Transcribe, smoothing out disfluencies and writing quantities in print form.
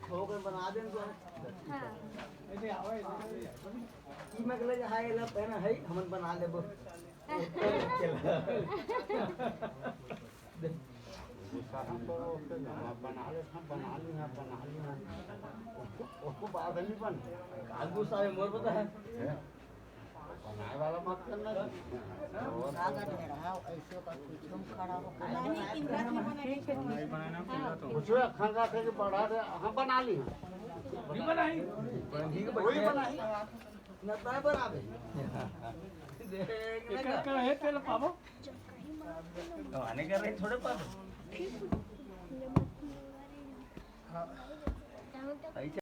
ठोकर बना दें तो मैं कल हाय ला पहना है हमन बना लेबो बना ले हम बना ली उसको बाद नहीं बन आगू सारे मोर पता है बनाए वाला मत करना आगा ढेराओ ऐसे का तुम खड़ा हो नहीं बनाना तो उसको खंगा के बढ़ा दे हम बना ली नहीं बनाई वही बनाई न तय बना दे देख का है तेल पाबो तो आने कर रहे थोड़े पाबो